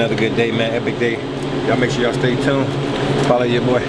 another good day, man. Epic day. Y'all make sure y'all stay tuned. Follow your boy.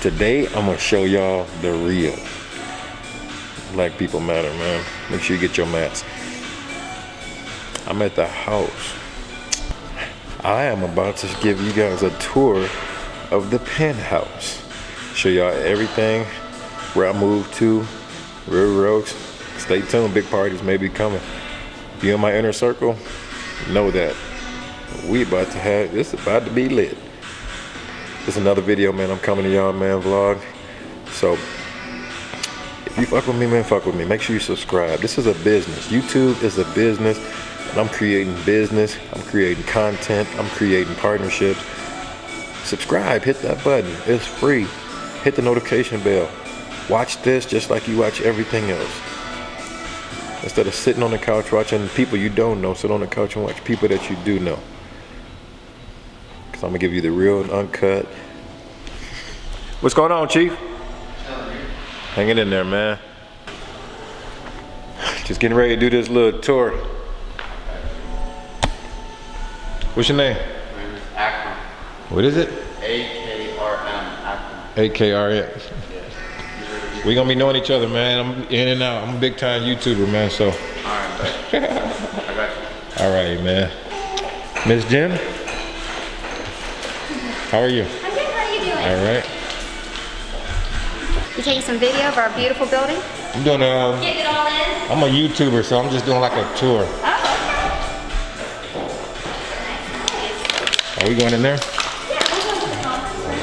Today, I'm gonna show y'all the real Black People Matter, man. Make sure you get your mats. I'm at the house. I am about to give you guys a tour of the Penthouse. Show y'all everything, where I moved to, River Oaks. Stay tuned, big parties may be coming. If you're in my inner circle, know that we about to have, this about to be lit. This is another video, man. I'm coming to y'all, man, vlog. So, if you fuck with me, man, fuck with me. Make sure you subscribe. This is a business. YouTube is a business, and I'm creating business. I'm creating content. I'm creating partnerships. Subscribe, hit that button. It's free. Hit the notification bell. Watch this just like you watch everything else. Instead of sitting on the couch watching people you don't know, sit on the couch and watch people that you do know. Cause I'm gonna give you the real and uncut. What's going on, Chief? Hanging in there, man. Just getting ready to do this little tour. What's your name? My name is Akram. What is it? A-K-R-M, Akram. A-K-R-M. Yeah. We gonna be knowing each other, man. I'm in and out. I'm a big time YouTuber, man, so. Alright, I got you. All right, man. Miss Jen? How are you? I'm good, how are you doing? All right. You taking some video of our beautiful building? I'm doing Getting it all in? I'm a YouTuber, so I'm just doing like a tour. Oh, okay. Are we going in there? Yeah, we're going to the conference room.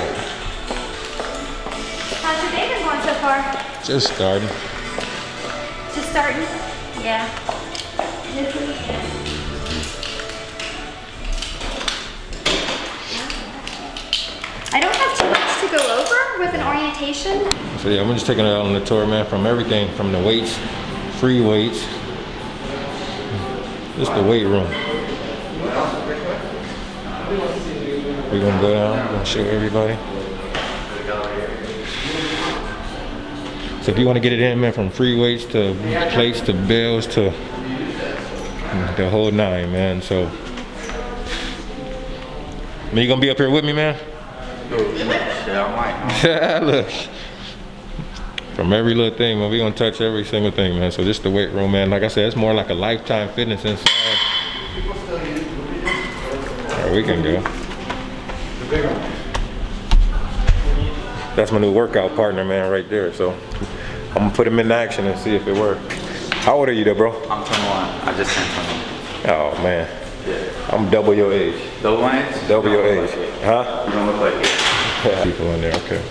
How's your day been going so far? Just starting. Just starting? Yeah. This weekend. I don't have too much to go over with an orientation. So yeah, I'm just taking it out on the tour, man, from everything, from the weights, free weights. This is the weight room. We're gonna go down, I'm gonna show everybody. So if you wanna get it in, man, from free weights to plates to bells to the whole nine, man, so. Man, you gonna be up here with me, man? Yeah, I might. Look. From every little thing, man, we gonna touch every single thing, man. So this is the weight room, man. Like I said, it's more like a Lifetime Fitness inside. All right, we can go. That's my new workout partner, man, right there. So I'm gonna put him in action and see if it works. How old are you, though, bro? I'm 21. I just turned 21. Oh man, Yeah. I'm double your age. Double age? Double your age, huh? You don't look like it. People in there, okay.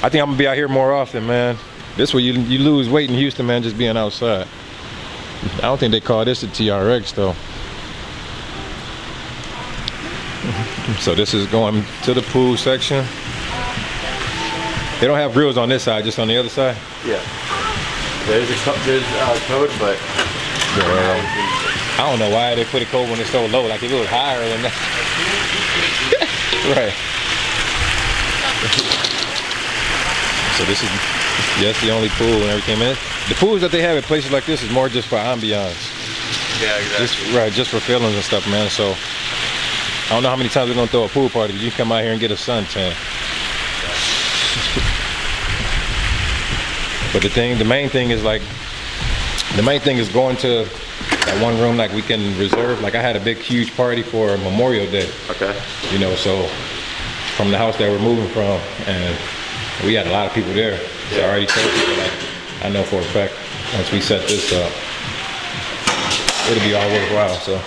I think I'm gonna be out here more often, man. This way you lose weight in Houston, man, just being outside. I don't think they call this a TRX though. So this is going to the pool section. They don't have grills on this side, just on the other side? Yeah. There's a code, but I don't know why they put a code when it's so low. Like if it was higher than that. Right. So this is just the only pool and everything, man. The pools that they have at places like this is more just for ambiance. yeah, exactly. Just for feelings and stuff, man. So I don't know how many times we're gonna throw a pool party, but you can come out here and get a suntan. But the main thing is going to that one room like we can reserve. Like I had a big, huge party for Memorial Day. Okay. You know, so from the house that we're moving from, and we had a lot of people there. So I already told people, like, I know for a fact, once we set this up, it'll be all worthwhile, so.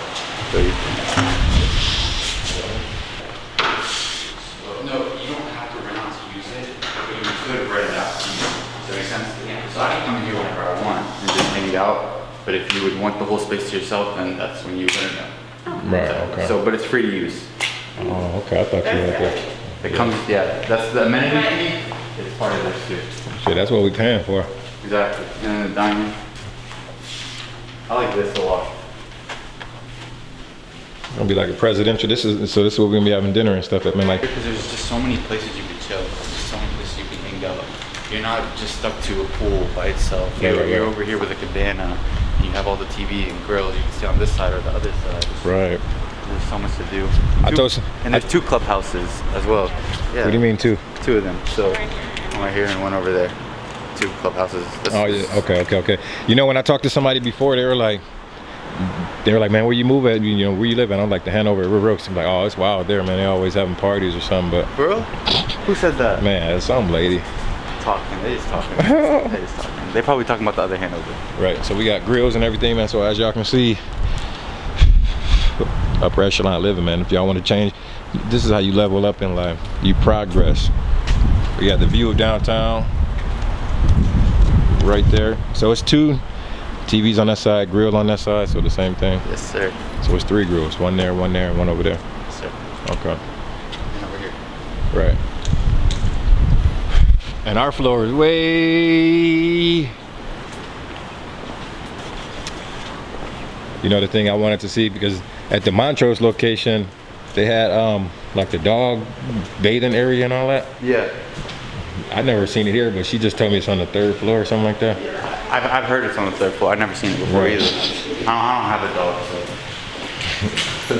No, you don't have to rent out to use it, but you could rent it out to use it. Does that make sense? Yeah. So I can come in here whenever I want and just hang it out. But if you would want the whole space to yourself, then that's when you wouldn't know. Right. Okay. So, but it's free to use. Oh, okay. I thought you had that. It comes, yeah, that's the amenity fee. It's part of this too. Shit, that's what we paying for. Exactly. And then the dining. I like this a lot. Gonna be like a presidential. This is what we're gonna be having dinner and stuff. I mean, like, Because there's just so many places you can chill. There's just so many places you can hang out. You're not just stuck to a pool by itself. You're over here with a cabana. And you have all the TV and grills. You can sit on this side or the other side. right. There's so much to do. And there's two clubhouses as well. Yeah. What do you mean two? Two of them. So one right here and one over there. Two clubhouses. Oh yeah. Okay. You know, when I talked to somebody before, they were like, man, where you move at? You know, where you live at? I'm like, the Hanover River Oaks. I'm like, oh, it's wild there, man. They always having parties or something. But bro, who said that? man, it's some lady. They just talking. They probably talking about the other Hanover. Right. So we got grills and everything, man. So as y'all can see, upper echelon living, man. If y'all want to change, this is how you level up in life. You progress. We got the view of downtown right there. So it's two TVs on that side, grill on that side, so the same thing. Yes, sir. So it's three grills, one there, and one over there. Yes, sir. Okay. And over here. Right. And our floor is way. You know the thing I wanted to see, because at the Montrose location, they had like the dog bathing area and all that. Yeah. I've never seen it here, but she just told me it's on the 3rd floor or something like that. I've heard it's on the 3rd floor. I've never seen it before Right. either. I don't have a dog, so.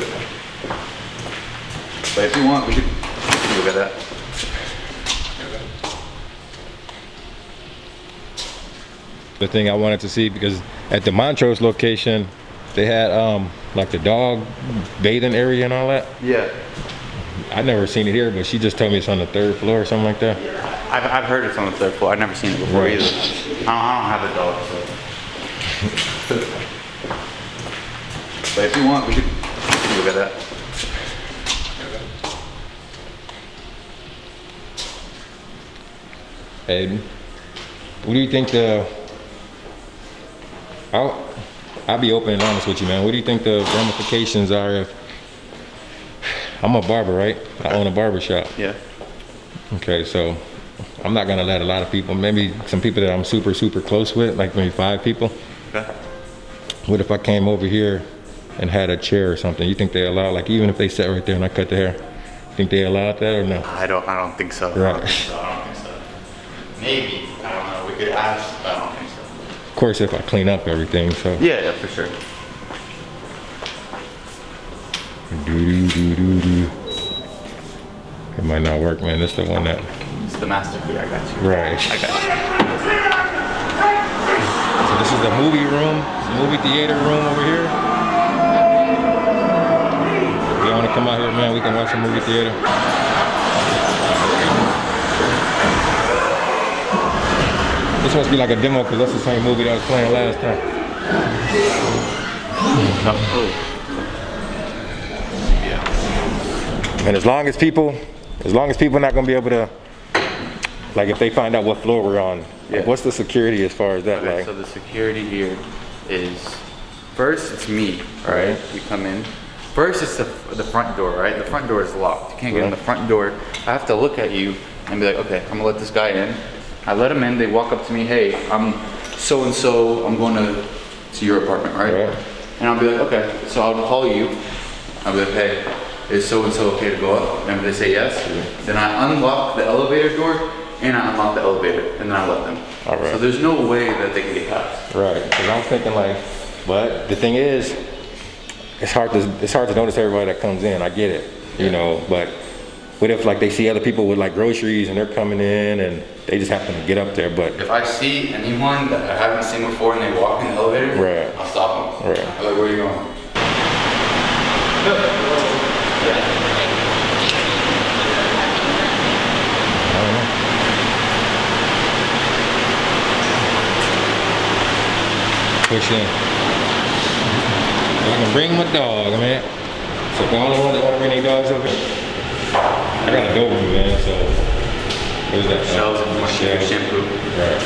But if you want, we can look at that. The thing I wanted to see, because at the Montrose location, they had like the dog bathing area and all that. Yeah. I've never seen it here, but she just told me it's on the 3rd floor or something like that. I've heard it's on the 3rd floor. I've never seen it before Right. either. I don't have a dog, so. But if you want, we can look at that. And what do you think I'll be open and honest with you, man. What do you think the ramifications are if I'm a barber, right? I own a barbershop. Yeah. Okay, so I'm not gonna let a lot of people, maybe some people that I'm super close with, like maybe 5 people. Okay. What if I came over here and had a chair or something? You think they allow, like even if they sat right there and I cut the hair, think they allowed that or no? I don't think so. Right. I don't think so. Maybe. I don't know. We could ask, but I don't think so. Of course, if I clean up everything, so. Yeah, for sure. It might not work, man. This is the one that. It's the master key. I got you. Right. I got So this is the movie room, movie theater room over here. If you want to come out here, man, we can watch a movie theater. This must be like a demo, because that's the same movie that I was playing last time. And as long as people not gonna be able to, like if they find out what floor we're on, Yeah. like what's the security as far as that? Okay, like, so the security here is, first it's me, all right? You come in. First it's the front door, right? The front door is locked. You can't get in the front door. I have to look at you and be like, okay, I'm gonna let this guy in. I let him in, they walk up to me, hey, I'm so-and-so, I'm going to your apartment, right? And I'll be like, okay, so I'll call you. I'll be like, hey, is so-and-so okay to go up? And if they say yes, then I unlock the elevator door and I unlock the elevator and then I let them. All right. So there's no way that they can get past. right, because I'm thinking like, but the thing is, it's hard to notice everybody that comes in. I get it, you know, but what if like they see other people with like groceries and they're coming in and they just happen to get up there? But If I see anyone that I haven't seen before and they walk in the elevator, Right. I'll stop them. Right. I'm like, where are you going? push in. I can bring my dog, man. So if the only one that want to bring their dogs over here, I got a Doberman, man. So where's that? Shells and my shampoo. Right.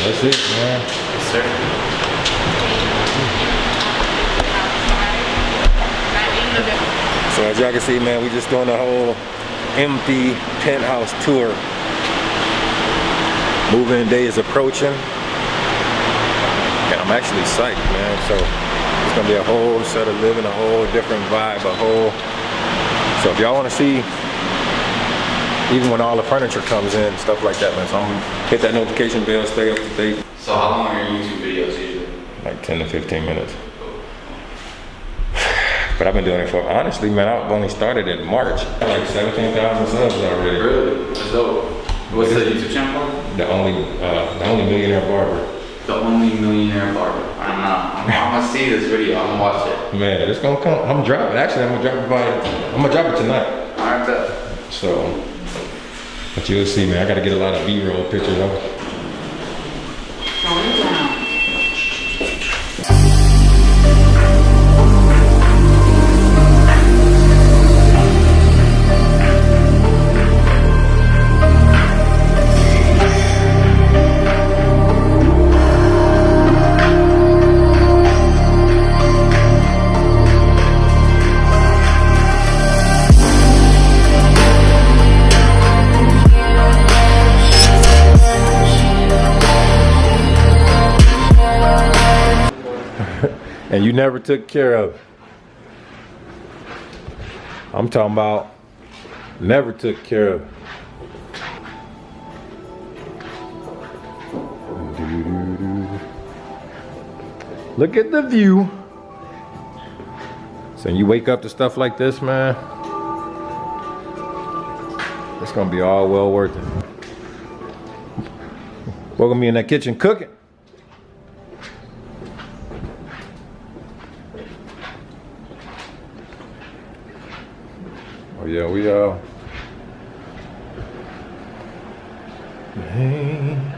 That's it, man. Yes, sir. So as y'all can see, man, we just doing the whole empty penthouse tour. Moving day is approaching. And I'm actually psyched, man. So it's gonna be a whole set of living, a whole different vibe, So if y'all wanna see, even when all the furniture comes in, stuff like that, man. So I'm gonna hit that notification bell, stay up to date. So how long are your YouTube videos usually? Like 10 to 15 minutes. But I've been doing it for, honestly, man, I've only started in March. Like 17,000 subs already. Really? That's dope. What's the YouTube channel called? The only millionaire barber. The only millionaire barber. I'm gonna see this video. I'm gonna watch it. Man, it's gonna come. I'm gonna drop it tonight. Alright, bet. So, but you'll see, man. I gotta get a lot of B-roll pictures of it. Going down. And you never took care of it. I'm talking about never took care of it. Look at the view. So you wake up to stuff like this, man, it's gonna be all well worth it. We're gonna be in that kitchen cooking. Oh yeah, we hey.